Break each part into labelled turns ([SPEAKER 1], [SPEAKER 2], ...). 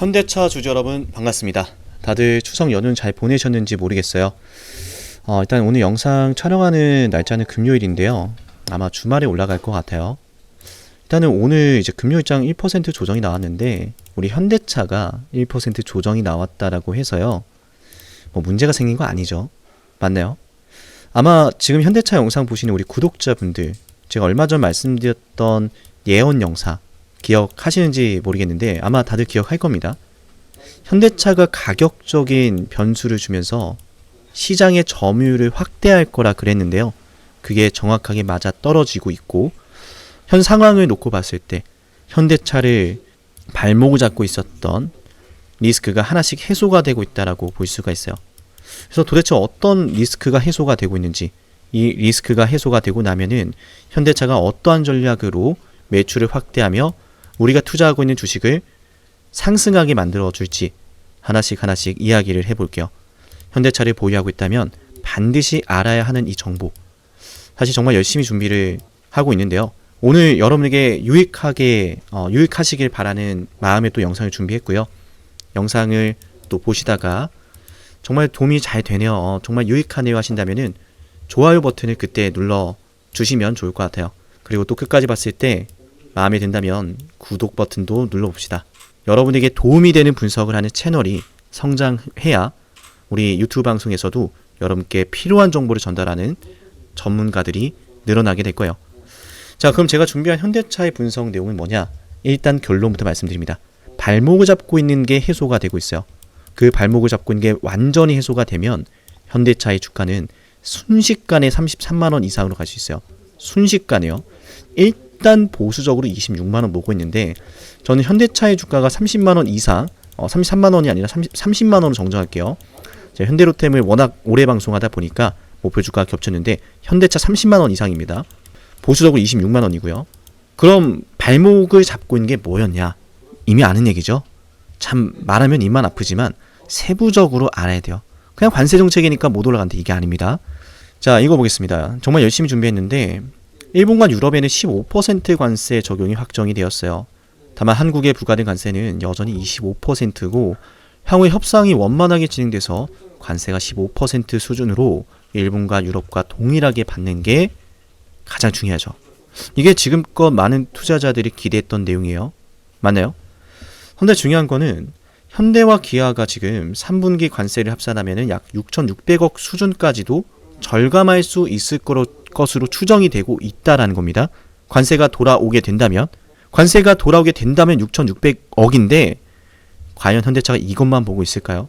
[SPEAKER 1] 현대차 주주 여러분 반갑습니다. 다들 추석 연휴 잘 보내셨는지 모르겠어요. 일단 오늘 영상 촬영하는 날짜는 금요일인데요. 아마 주말에 올라갈 것 같아요. 일단은 오늘 이제 금요일장 1% 조정이 나왔는데 우리 현대차가 1% 조정이 나왔다라고 해서요. 뭐 문제가 생긴 거 아니죠? 맞나요? 아마 지금 현대차 영상 보시는 우리 구독자분들, 제가 얼마 전 말씀드렸던 예언 영상 기억하시는지 모르겠는데 아마 다들 기억할 겁니다. 현대차가 가격적인 변수를 주면서 시장의 점유율을 확대할 거라 그랬는데요. 그게 정확하게 맞아 떨어지고 있고, 현 상황을 놓고 봤을 때 현대차를 발목을 잡고 있었던 리스크가 하나씩 해소가 되고 있다라고 볼 수가 있어요. 그래서 도대체 어떤 리스크가 해소가 되고 있는지, 이 리스크가 해소가 되고 나면은 현대차가 어떠한 전략으로 매출을 확대하며 우리가 투자하고 있는 주식을 상승하게 만들어줄지 하나씩 이야기를 해볼게요. 현대차를 보유하고 있다면 반드시 알아야 하는 이 정보, 사실 정말 열심히 준비를 하고 있는데요. 오늘 여러분에게 유익하시길 바라는 마음에 또 영상을 준비했고요. 영상을 또 보시다가 정말 도움이 잘 되네요, 정말 유익하네요 하신다면은 좋아요 버튼을 그때 눌러 주시면 좋을 것 같아요. 그리고 또 끝까지 봤을 때 마음에 든다면 구독 버튼도 눌러봅시다. 여러분에게 도움이 되는 분석을 하는 채널이 성장해야 우리 유튜브 방송에서도 여러분께 필요한 정보를 전달하는 전문가들이 늘어나게 될 거예요. 자, 그럼 제가 준비한 현대차의 분석 내용은 뭐냐? 일단 결론부터 말씀드립니다. 발목을 잡고 있는 게 해소가 되고 있어요. 그 발목을 잡고 있는 게 완전히 해소가 되면 현대차의 주가는 순식간에 33만원 이상으로 갈 수 있어요. 순식간에요. 일단 보수적으로 26만원 보고 있는데, 저는 현대차의 주가가 30만원 이상, 33만원이 아니라 30만원으로 정정할게요. 제가 현대로템을 워낙 오래 방송하다 보니까 목표 주가가 겹쳤는데 현대차 30만원 이상입니다. 보수적으로 26만원이고요. 그럼 발목을 잡고 있는 게 뭐였냐? 이미 아는 얘기죠. 참 말하면 입만 아프지만 세부적으로 알아야 돼요. 그냥 관세 정책이니까 못 올라간다, 이게 아닙니다. 자, 이거 보겠습니다. 정말 열심히 준비했는데 일본과 유럽에는 15% 관세 적용이 확정이 되었어요. 다만 한국에 부과된 관세는 여전히 25%고 향후 협상이 원만하게 진행돼서 관세가 15% 수준으로 일본과 유럽과 동일하게 받는 게 가장 중요하죠. 이게 지금껏 많은 투자자들이 기대했던 내용이에요. 맞나요? 근데 중요한 거는 현대와 기아가 지금 3분기 관세를 합산하면 약 6,600억 수준까지도 절감할 수 있을 것으로 추정이 되고 있다라는 겁니다. 관세가 돌아오게 된다면 6,600억인데 과연 현대차가 이것만 보고 있을까요?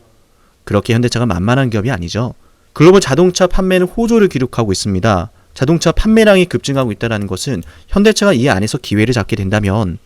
[SPEAKER 1] 그렇게 현대차가 만만한 기업이 아니죠. 글로벌 자동차 판매는 호조를 기록하고 있습니다. 자동차 판매량이 급증하고 있다는 것은 현대차가 이 안에서 기회를 잡게 된다면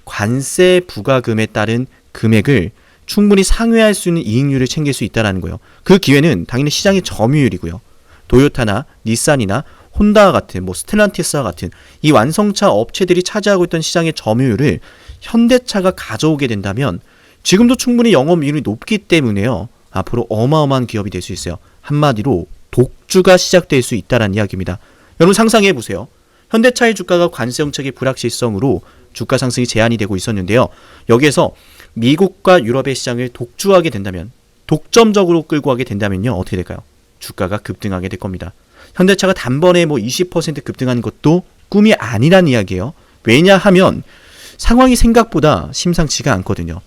[SPEAKER 1] 관세 부과금에 따른 금액을 충분히 상회할 수 있는 이익률을 챙길 수 있다는 거예요. 그 기회는 당연히 시장의 점유율이고요. 도요타나 닛산이나 혼다와 같은, 스텔란티스와 같은 이 완성차 업체들이 차지하고 있던 시장의 점유율을 현대차가 가져오게 된다면 지금도 충분히 영업이익률이 높기 때문에요, 앞으로 어마어마한 기업이 될 수 있어요. 한마디로 독주가 시작될 수 있다는 이야기입니다. 여러분 상상해 보세요. 현대차의 주가가 관세 정책의 불확실성으로 주가 상승이 제한이 되고 있었는데요. 여기에서 미국과 유럽의 시장을 독주하게 된다면, 독점적으로 끌고 가게 된다면요, 어떻게 될까요? 주가가 급등하게 될 겁니다. 현대차가 단번에 20% 급등한 것도 꿈이 아니란 이야기예요. 왜냐하면 상황이 생각보다 심상치가 않거든요.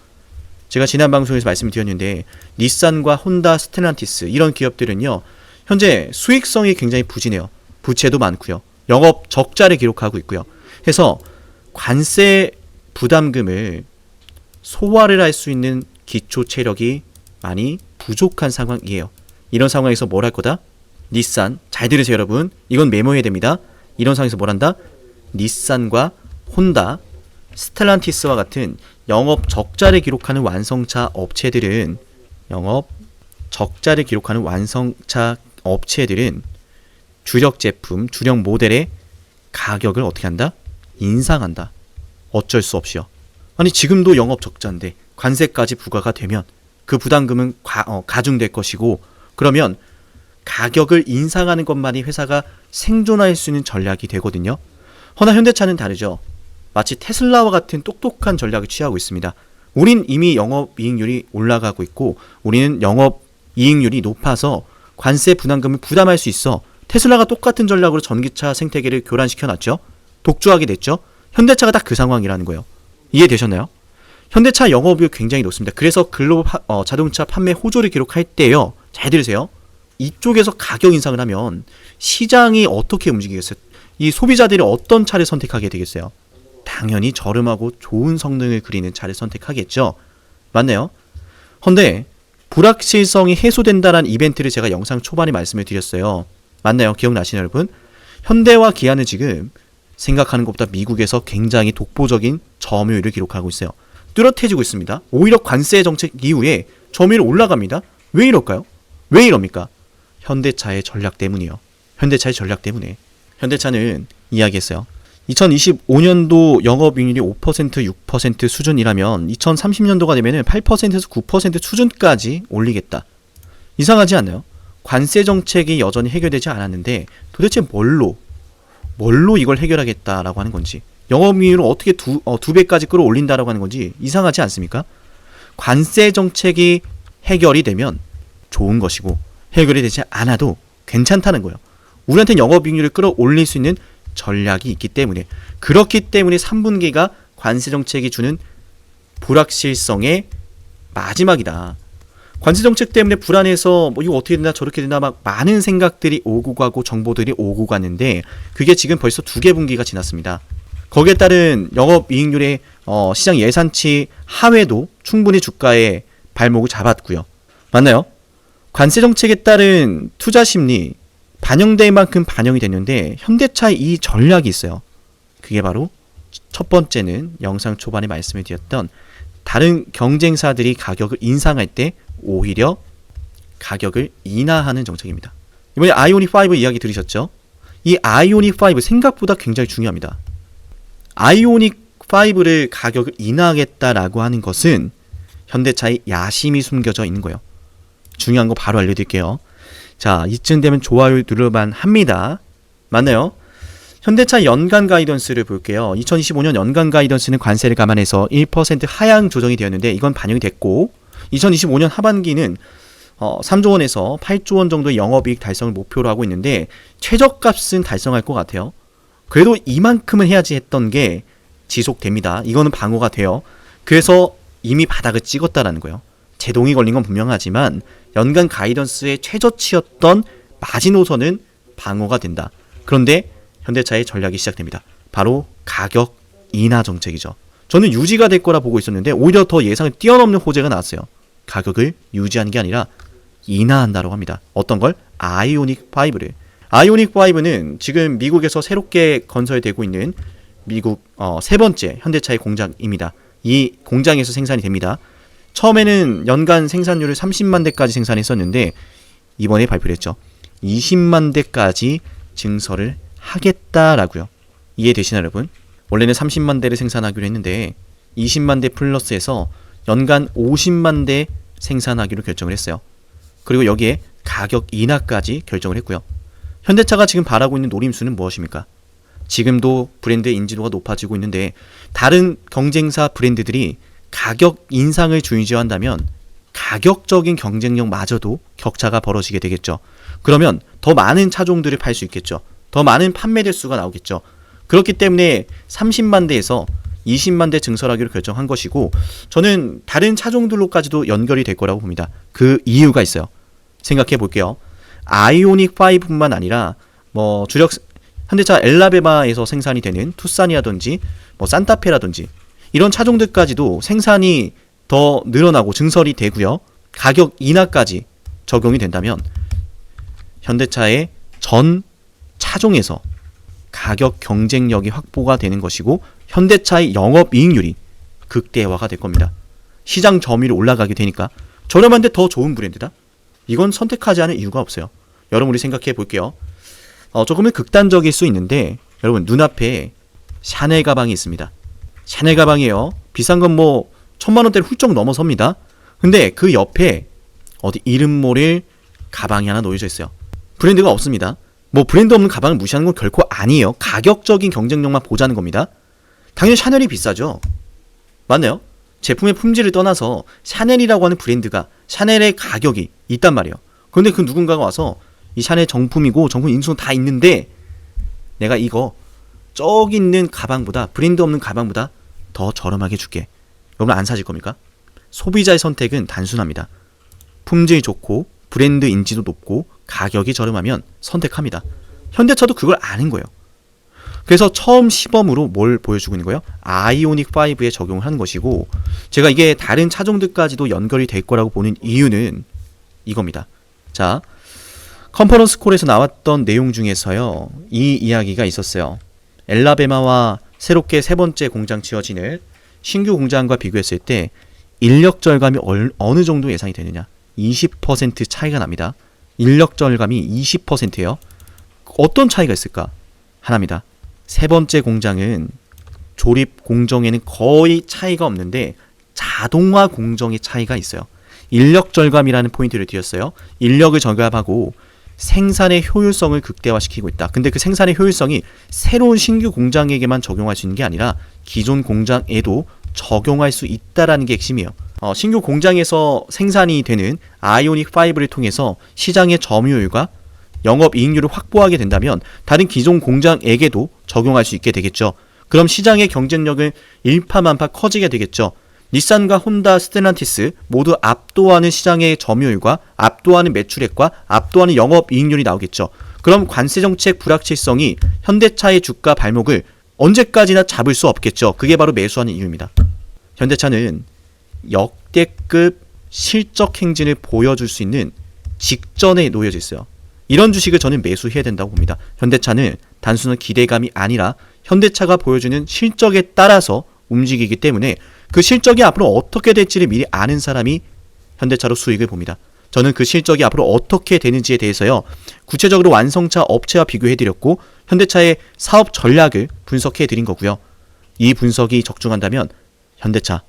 [SPEAKER 1] 제가 지난 방송에서 말씀을 드렸는데 닛산과 혼다, 스텔란티스 이런 기업들은요, 현재 수익성이 굉장히 부진해요. 부채도 많고요. 영업 적자를 기록하고 있고요. 해서 관세 부담금을 소화를 할 수 있는 기초 체력이 많이 부족한 상황이에요. 이런 상황에서 뭘 할 거다? 닛산, 잘 들으세요 여러분. 이건 메모해야 됩니다. 이런 상황에서 뭘 한다? 닛산과 혼다, 스텔란티스와 같은 영업 적자를 기록하는 완성차 업체들은 주력 제품, 주력 모델의 가격을 어떻게 한다? 인상한다. 어쩔 수 없이요. 아니 지금도 영업 적자인데 관세까지 부과가 되면 그 부담금은 가중될 것이고, 그러면 가격을 인상하는 것만이 회사가 생존할 수 있는 전략이 되거든요. 허나 현대차는 다르죠. 마치 테슬라와 같은 똑똑한 전략을 취하고 있습니다. 우린 이미 영업이익률이 올라가고 있고 우리는 영업이익률이 높아서 관세 분담금을 부담할 수 있어. 테슬라가 똑같은 전략으로 전기차 생태계를 교란시켜놨죠. 독주하게 됐죠. 현대차가 딱 그 상황이라는 거예요. 이해되셨나요? 현대차 영업이익 굉장히 높습니다. 그래서 글로벌 자동차 판매 호조를 기록할 때요. 잘 들으세요. 이쪽에서 가격 인상을 하면 시장이 어떻게 움직이겠어요? 이 소비자들이 어떤 차를 선택하게 되겠어요? 당연히 저렴하고 좋은 성능을 그리는 차를 선택하겠죠. 맞나요? 헌데 불확실성이 해소된다라는 이벤트를 제가 영상 초반에 말씀을 드렸어요. 맞나요? 기억나시나요, 여러분? 현대와 기아는 지금 생각하는 것보다 미국에서 굉장히 독보적인 점유율을 기록하고 있어요. 뚜렷해지고 있습니다. 오히려 관세 정책 이후에 점유율이 올라갑니다. 왜 이럴까요? 왜 이럽니까? 현대차의 전략 때문이요. 현대차의 전략 때문에. 현대차는 이야기했어요. 2025년도 영업이익률이 5%, 6% 수준이라면 2030년도가 되면 8%에서 9% 수준까지 올리겠다. 이상하지 않나요? 관세 정책이 여전히 해결되지 않았는데 도대체 뭘로 이걸 해결하겠다라고 하는 건지, 영업이익률을 어떻게 두 배까지 끌어올린다라고 하는 건지 이상하지 않습니까? 관세 정책이 해결이 되면 좋은 것이고 해결이 되지 않아도 괜찮다는 거예요. 우리한테는 영업이익률을 끌어올릴 수 있는 전략이 있기 때문에, 그렇기 때문에 3분기가 관세 정책이 주는 불확실성의 마지막이다. 관세 정책 때문에 불안해서 이거 어떻게 되나 저렇게 되나 막 많은 생각들이 오고 가고 정보들이 오고 갔는데 그게 지금 벌써 2개 분기가 지났습니다. 거기에 따른 영업이익률의 시장 예상치 하회도 충분히 주가의 발목을 잡았고요. 맞나요? 관세 정책에 따른 투자 심리 반영될 만큼 반영이 됐는데 현대차의 이 전략이 있어요. 그게 바로 첫 번째는 영상 초반에 말씀을 드렸던 다른 경쟁사들이 가격을 인상할 때 오히려 가격을 인하하는 정책입니다. 이번에 아이오닉 5 이야기 들으셨죠? 이 아이오닉 5 생각보다 굉장히 중요합니다. 아이오닉 5를 가격을 인하하겠다라고 하는 것은 현대차의 야심이 숨겨져 있는 거예요. 중요한 거 바로 알려드릴게요. 자, 이쯤 되면 좋아요 누를만 합니다. 맞나요? 현대차 연간 가이던스를 볼게요. 2025년 연간 가이던스는 관세를 감안해서 1% 하향 조정이 되었는데 이건 반영이 됐고 2025년 하반기는 3조 원에서 8조 원 정도의 영업이익 달성을 목표로 하고 있는데 최저값은 달성할 것 같아요. 그래도 이만큼은 해야지 했던 게 지속됩니다. 이거는 방어가 돼요. 그래서 이미 바닥을 찍었다라는 거예요. 제동이 걸린 건 분명하지만 연간 가이던스의 최저치였던 마지노선은 방어가 된다. 그런데 현대차의 전략이 시작됩니다. 바로 가격 인하 정책이죠. 저는 유지가 될 거라 보고 있었는데 오히려 더 예상을 뛰어넘는 호재가 나왔어요. 가격을 유지하는 게 아니라 인하한다고 합니다. 어떤 걸? 아이오닉 5를. 아이오닉 5는 지금 미국에서 새롭게 건설되고 있는 미국 세 번째 현대차의 공장입니다. 이 공장에서 생산이 됩니다. 처음에는 연간 생산율을 30만 대까지 생산했었는데 이번에 발표를 했죠. 20만 대까지 증설을 하겠다라고요. 이해되시나요, 여러분? 원래는 30만 대를 생산하기로 했는데 20만 대 플러스해서 연간 50만 대 생산하기로 결정을 했어요. 그리고 여기에 가격 인하까지 결정을 했고요. 현대차가 지금 바라고 있는 노림수는 무엇입니까? 지금도 브랜드의 인지도가 높아지고 있는데 다른 경쟁사 브랜드들이 가격 인상을 주의한다면 가격적인 경쟁력마저도 격차가 벌어지게 되겠죠. 그러면 더 많은 차종들을 팔 수 있겠죠. 더 많은 판매 대수가 나오겠죠. 그렇기 때문에 30만 대에서 20만 대 증설하기로 결정한 것이고 저는 다른 차종들로까지도 연결이 될 거라고 봅니다. 그 이유가 있어요. 생각해 볼게요. 아이오닉 5뿐만 아니라 주력 현대차 엘라베마에서 생산이 되는 투싼이라든지 산타페라든지 이런 차종들까지도 생산이 더 늘어나고 증설이 되고요. 가격 인하까지 적용이 된다면 현대차의 전 차종에서 가격 경쟁력이 확보가 되는 것이고 현대차의 영업이익률이 극대화가 될 겁니다. 시장 점유율이 올라가게 되니까 저렴한데 더 좋은 브랜드다? 이건 선택하지 않을 이유가 없어요. 여러분 우리 생각해 볼게요. 조금은 극단적일 수 있는데 여러분 눈앞에 샤넬 가방이 있습니다. 샤넬 가방이에요. 비싼 건 1,000만 원대를 훌쩍 넘어섭니다. 근데 그 옆에 어디 이름 모를 가방이 하나 놓여져 있어요. 브랜드가 없습니다. 브랜드 없는 가방을 무시하는 건 결코 아니에요. 가격적인 경쟁력만 보자는 겁니다. 당연히 샤넬이 비싸죠. 맞나요? 제품의 품질을 떠나서 샤넬이라고 하는 브랜드가, 샤넬의 가격이 있단 말이에요. 그런데 그 누군가가 와서 이 샤넬 정품이고 정품 인증 다 있는데 내가 이거 저기 있는 가방보다, 브랜드 없는 가방보다 더 저렴하게 줄게. 여러분 안 사실 겁니까? 소비자의 선택은 단순합니다. 품질이 좋고 브랜드 인지도 높고 가격이 저렴하면 선택합니다. 현대차도 그걸 아는 거예요. 그래서 처음 시범으로 뭘 보여주고 있는 거예요? 아이오닉 5에 적용을 하는 것이고, 제가 이게 다른 차종들까지도 연결이 될 거라고 보는 이유는 이겁니다. 자, 컨퍼런스 콜에서 나왔던 내용 중에서요, 이 이야기가 있었어요. 엘라베마와 새롭게 세 번째 공장 지어지는 신규 공장과 비교했을 때 인력 절감이 어느 정도 예상이 되느냐? 20% 차이가 납니다. 인력 절감이 20%예요. 어떤 차이가 있을까? 하나입니다. 세 번째 공장은 조립 공정에는 거의 차이가 없는데 자동화 공정의 차이가 있어요. 인력 절감이라는 포인트를 드렸어요. 인력을 절감하고 생산의 효율성을 극대화시키고 있다. 근데 그 생산의 효율성이 새로운 신규 공장에게만 적용할 수 있는 게 아니라 기존 공장에도 적용할 수 있다라는 게 핵심이에요. 신규 공장에서 생산이 되는 아이오닉 5를 통해서 시장의 점유율과 영업이익률을 확보하게 된다면 다른 기존 공장에게도 적용할 수 있게 되겠죠. 그럼 시장의 경쟁력은 일파만파 커지게 되겠죠. 닛산과 혼다, 스텔란티스 모두 압도하는 시장의 점유율과 압도하는 매출액과 압도하는 영업이익률이 나오겠죠. 그럼 관세정책 불확실성이 현대차의 주가 발목을 언제까지나 잡을 수 없겠죠. 그게 바로 매수하는 이유입니다. 현대차는 역대급 실적 행진을 보여줄 수 있는 직전에 놓여져 있어요. 이런 주식을 저는 매수해야 된다고 봅니다. 현대차는 단순한 기대감이 아니라 현대차가 보여주는 실적에 따라서 움직이기 때문에 그 실적이 앞으로 어떻게 될지를 미리 아는 사람이 현대차로 수익을 봅니다. 저는 그 실적이 앞으로 어떻게 되는지에 대해서요, 구체적으로 완성차 업체와 비교해드렸고 현대차의 사업 전략을 분석해드린 거고요. 이 분석이 적중한다면 현대차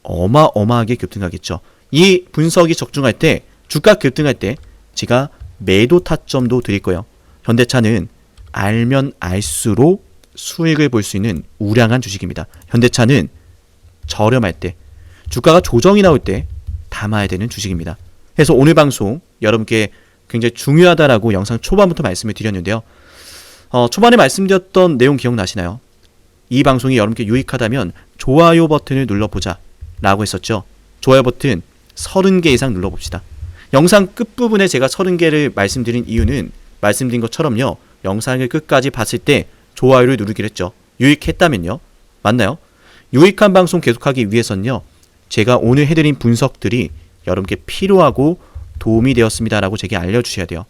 [SPEAKER 1] 어마어마하게 급등하겠죠. 이 분석이 적중할 때, 주가 급등할 때 제가 매도 타점도 드릴 거예요. 현대차는 알면 알수록 수익을 볼 수 있는 우량한 주식입니다. 현대차는 저렴할 때, 주가가 조정이 나올 때 담아야 되는 주식입니다. 그래서 오늘 방송 여러분께 굉장히 중요하다라고 영상 초반부터 말씀을 드렸는데요. 초반에 말씀드렸던 내용 기억나시나요? 이 방송이 여러분께 유익하다면 좋아요 버튼을 눌러보자 라고 했었죠. 좋아요 버튼 30개 이상 눌러봅시다. 영상 끝부분에 제가 30개를 말씀드린 이유는 말씀드린 것처럼요, 영상을 끝까지 봤을 때 좋아요를 누르기로 했죠. 유익했다면요. 맞나요? 유익한 방송 계속하기 위해서는요, 제가 오늘 해드린 분석들이 여러분께 필요하고 도움이 되었습니다라고 제게 알려주셔야 돼요.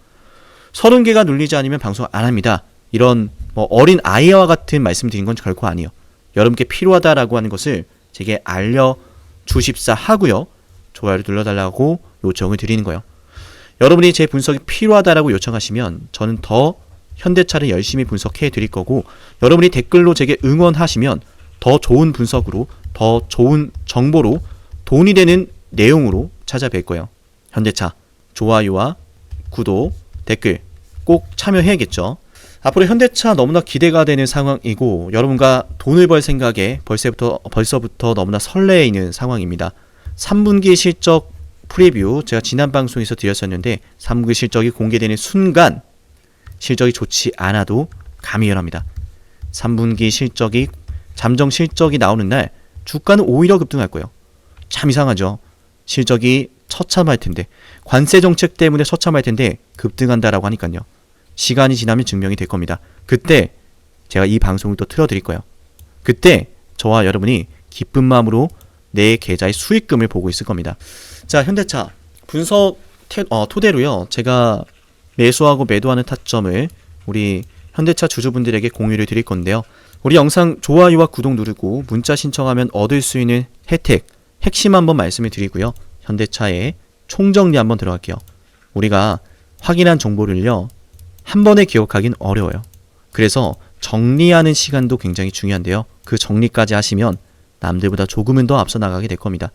[SPEAKER 1] 30개가 눌리지 않으면 방송 안 합니다. 이런 어린 아이와 같은 말씀드린 건 결코 아니에요. 여러분께 필요하다라고 하는 것을 제게 알려주십사 하고요, 좋아요를 눌러달라고 요청을 드리는 거예요. 여러분이 제 분석이 필요하다라고 요청하시면 저는 더 현대차를 열심히 분석해 드릴 거고, 여러분이 댓글로 제게 응원하시면 더 좋은 분석으로, 더 좋은 정보로, 돈이 되는 내용으로 찾아뵐 거예요. 현대차 좋아요와 구독, 댓글 꼭 참여해야겠죠. 앞으로 현대차 너무나 기대가 되는 상황이고 여러분과 돈을 벌 생각에 벌써부터 너무나 설레 있는 상황입니다. 3분기 실적 프리뷰 제가 지난 방송에서 드렸었는데 3분기 실적이 공개되는 순간 실적이 좋지 않아도 감히열합니다. 3분기 실적이, 잠정 실적이 나오는 날 주가는 오히려 급등할 거예요. 참 이상하죠. 실적이 처참할 텐데, 관세 정책 때문에 처참할 텐데 급등한다라고 하니까요. 시간이 지나면 증명이 될 겁니다. 그때 제가 이 방송을 또 틀어드릴 거예요. 그때 저와 여러분이 기쁜 마음으로 내 계좌의 수익금을 보고 있을 겁니다. 자, 현대차 분석 토대로요, 제가 매수하고 매도하는 타점을 우리 현대차 주주분들에게 공유를 드릴 건데요. 우리 영상 좋아요와 구독 누르고 문자 신청하면 얻을 수 있는 혜택, 핵심 한번 말씀을 드리고요. 현대차의 총정리 한번 들어갈게요. 우리가 확인한 정보를요, 한 번에 기억하긴 어려워요. 그래서 정리하는 시간도 굉장히 중요한데요. 그 정리까지 하시면 남들보다 조금은 더 앞서 나가게 될 겁니다.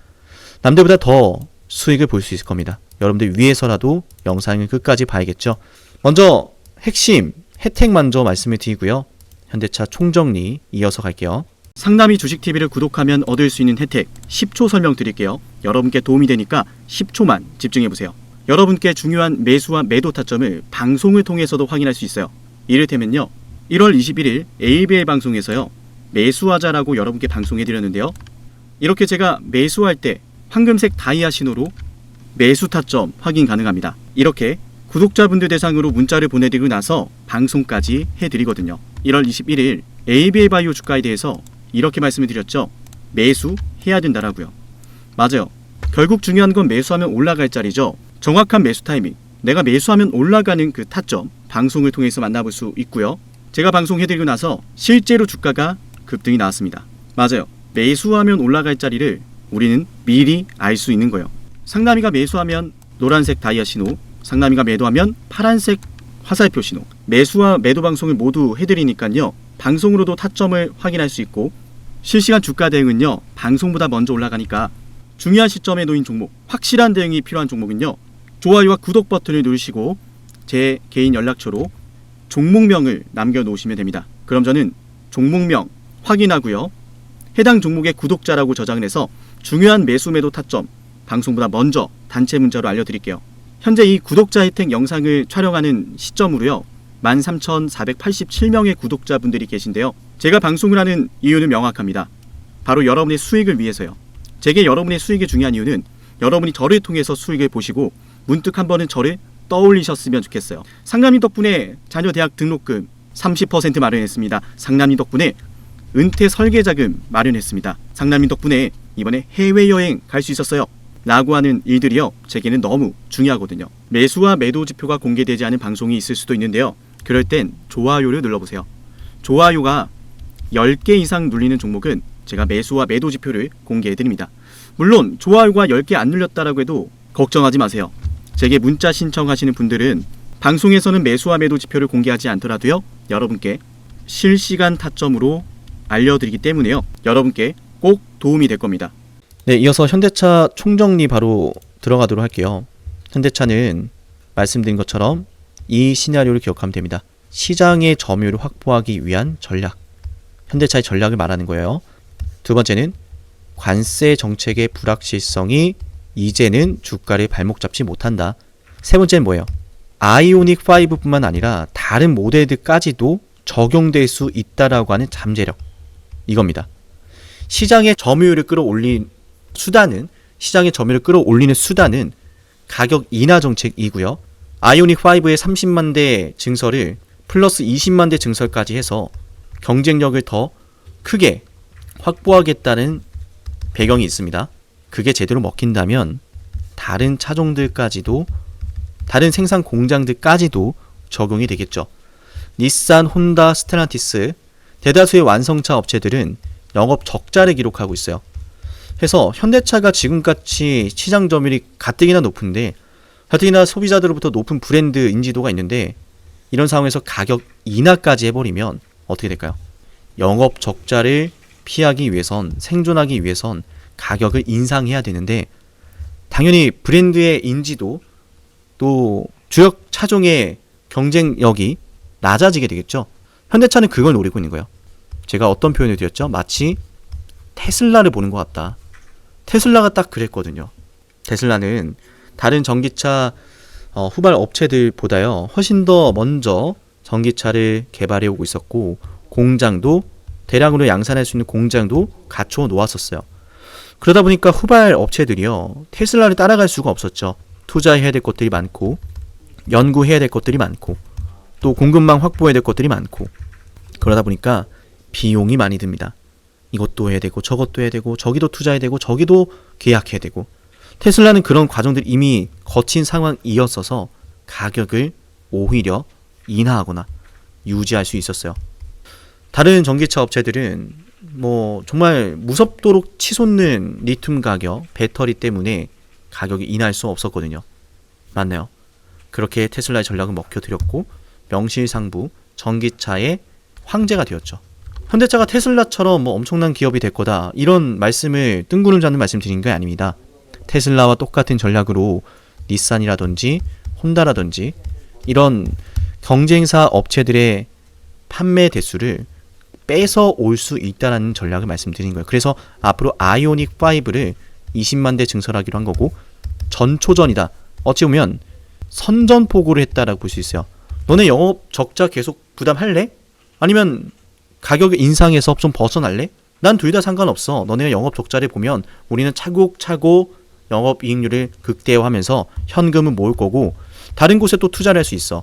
[SPEAKER 1] 남들보다 더 수익을 볼 수 있을 겁니다. 여러분들 위해서라도 영상을 끝까지 봐야겠죠. 먼저 핵심, 혜택 먼저 말씀을 드리고요. 현대차 총정리 이어서 갈게요. 상남이 주식TV를 구독하면 얻을 수 있는 혜택 10초 설명드릴게요. 여러분께 도움이 되니까 10초만 집중해보세요. 여러분께 중요한 매수와 매도 타점을 방송을 통해서도 확인할 수 있어요. 이를테면요, 1월 21일 ABL 방송에서요, 매수하자라고 여러분께 방송해드렸는데요, 이렇게 제가 매수할 때 황금색 다이아 신호로 매수 타점 확인 가능합니다. 이렇게 구독자분들 대상으로 문자를 보내드리고 나서 방송까지 해드리거든요. 1월 21일 ABL 바이오 주가에 대해서 이렇게 말씀을 드렸죠. 매수해야 된다라고요. 맞아요. 결국 중요한 건 매수하면 올라갈 자리죠. 정확한 매수 타이밍, 내가 매수하면 올라가는 그 타점, 방송을 통해서 만나볼 수 있고요. 제가 방송해드리고 나서 실제로 주가가 급등이 나왔습니다. 맞아요. 매수하면 올라갈 자리를 우리는 미리 알 수 있는 거예요. 상남이가 매수하면 노란색 다이아 신호, 상남이가 매도하면 파란색 화살표 신호, 매수와 매도 방송을 모두 해드리니까요, 방송으로도 타점을 확인할 수 있고, 실시간 주가 대응은요, 방송보다 먼저 올라가니까 중요한 시점에 놓인 종목, 확실한 대응이 필요한 종목은요, 좋아요와 구독 버튼을 누르시고 제 개인 연락처로 종목명을 남겨놓으시면 됩니다. 그럼 저는 종목명 확인하고요, 해당 종목의 구독자라고 저장을 해서 중요한 매수 매도 타점 방송보다 먼저 단체 문자로 알려드릴게요. 현재 이 구독자 혜택 영상을 촬영하는 시점으로요, 13,487명의 구독자분들이 계신데요, 제가 방송을 하는 이유는 명확합니다. 바로 여러분의 수익을 위해서요. 제게 여러분의 수익이 중요한 이유는 여러분이 저를 통해서 수익을 보시고 문득 한 번은 저를 떠올리셨으면 좋겠어요. 상남이 덕분에 자녀 대학 등록금 30% 마련했습니다. 상남이 덕분에 은퇴 설계자금 마련했습니다. 상남이 덕분에 이번에 해외여행 갈 수 있었어요. 라고 하는 일들이요, 제게는 너무 중요하거든요. 매수와 매도 지표가 공개되지 않은 방송이 있을 수도 있는데요, 그럴 땐 좋아요를 눌러보세요. 좋아요가 10개 이상 눌리는 종목은 제가 매수와 매도 지표를 공개해드립니다. 물론 좋아요가 10개 안 눌렸다라고 해도 걱정하지 마세요. 제게 문자 신청하시는 분들은 방송에서는 매수와 매도 지표를 공개하지 않더라도요, 여러분께 실시간 타점으로 알려드리기 때문에요, 여러분께 꼭 도움이 될 겁니다. 네, 이어서 현대차 총정리 바로 들어가도록 할게요. 현대차는 말씀드린 것처럼 이 시나리오를 기억하면 됩니다. 시장의 점유율을 확보하기 위한 전략, 현대차의 전략을 말하는 거예요. 두 번째는 관세 정책의 불확실성이 이제는 주가를 발목 잡지 못한다. 세 번째는 뭐예요? 아이오닉 5뿐만 아니라 다른 모델들까지도 적용될 수 있다라고 하는 잠재력, 이겁니다. 시장의 점유율을 끌어올린 수단은, 시장의 점유율을 끌어올리는 수단은 가격 인하 정책이고요. 아이오닉 5의 30만 대 증설을 플러스 20만 대 증설까지 해서 경쟁력을 더 크게 확보하겠다는 배경이 있습니다. 그게 제대로 먹힌다면 다른 차종들까지도, 다른 생산 공장들까지도 적용이 되겠죠. 닛산, 혼다, 스텔란티스, 대다수의 완성차 업체들은 영업 적자를 기록하고 있어요. 해서 현대차가 지금같이 시장 점유율이 가뜩이나 높은데, 가뜩이나 소비자들로부터 높은 브랜드 인지도가 있는데, 이런 상황에서 가격 인하까지 해버리면 어떻게 될까요? 영업 적자를 피하기 위해선, 생존하기 위해선 가격을 인상해야 되는데, 당연히 브랜드의 인지도, 또 주력 차종의 경쟁력이 낮아지게 되겠죠. 현대차는 그걸 노리고 있는 거예요. 제가 어떤 표현을 드렸죠? 마치 테슬라를 보는 것 같다. 테슬라가 딱 그랬거든요. 테슬라는 다른 전기차 후발 업체들보다요, 훨씬 더 먼저 전기차를 개발해 오고 있었고, 공장도, 대량으로 양산할 수 있는 공장도 갖추어 놓았었어요. 그러다 보니까 후발 업체들이요, 테슬라를 따라갈 수가 없었죠. 투자해야 될 것들이 많고, 연구해야 될 것들이 많고, 또 공급망 확보해야 될 것들이 많고, 그러다 보니까 비용이 많이 듭니다. 이것도 해야 되고, 저것도 해야 되고, 저기도 투자해야 되고, 저기도 계약해야 되고. 테슬라는 그런 과정들이 이미 거친 상황이었어서 가격을 오히려 인하하거나 유지할 수 있었어요. 다른 전기차 업체들은 정말 무섭도록 치솟는 리튬 가격, 배터리 때문에 가격이 인하할 수 없었거든요. 맞나요? 그렇게 테슬라의 전략은 먹혀들였고, 명실상부 전기차의 황제가 되었죠. 현대차가 테슬라처럼 엄청난 기업이 될 거다, 이런 말씀을 뜬구름 잡는 말씀 드린 게 아닙니다. 테슬라와 똑같은 전략으로 닛산이라든지 혼다라든지 이런 경쟁사 업체들의 판매 대수를 뺏어 올 수 있다라는 전략을 말씀드린 거예요. 그래서 앞으로 아이오닉 5를 20만 대 증설하기로 한 거고, 전초전이다. 어찌 보면 선전포고를 했다라고 볼 수 있어요. 너네 영업 적자 계속 부담할래? 아니면 가격을 인상해서 좀 벗어날래? 난 둘 다 상관없어. 너네가 영업 적자를 보면 우리는 차곡차곡 영업 이익률을 극대화하면서 현금을 모을 거고, 다른 곳에 또 투자를 할 수 있어.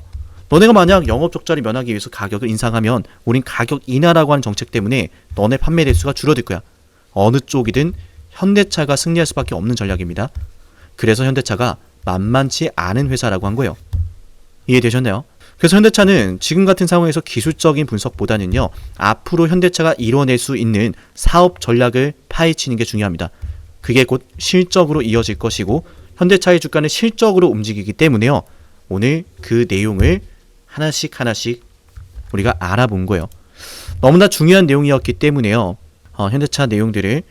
[SPEAKER 1] 너네가 만약 영업 적자를 면하기 위해서 가격을 인상하면 우린 가격 인하라고 하는 정책 때문에 너네 판매 대수가 줄어들 거야. 어느 쪽이든 현대차가 승리할 수밖에 없는 전략입니다. 그래서 현대차가 만만치 않은 회사라고 한 거예요. 이해되셨나요? 그래서 현대차는 지금 같은 상황에서 기술적인 분석보다는요, 앞으로 현대차가 이뤄낼 수 있는 사업 전략을 파헤치는 게 중요합니다. 그게 곧 실적으로 이어질 것이고, 현대차의 주가는 실적으로 움직이기 때문에요, 오늘 그 내용을 하나씩 우리가 알아본 거예요. 너무나 중요한 내용이었기 때문에요, 현대차 내용들을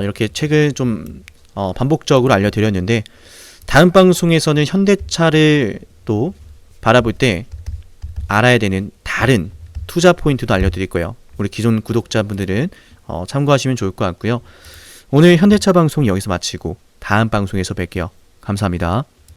[SPEAKER 1] 이렇게 책을 좀 반복적으로 알려드렸는데, 다음 방송에서는 현대차를 또 바라볼 때 알아야 되는 다른 투자 포인트도 알려드릴 거예요. 우리 기존 구독자분들은 참고하시면 좋을 것 같고요. 오늘 현대차 방송 여기서 마치고 다음 방송에서 뵐게요. 감사합니다.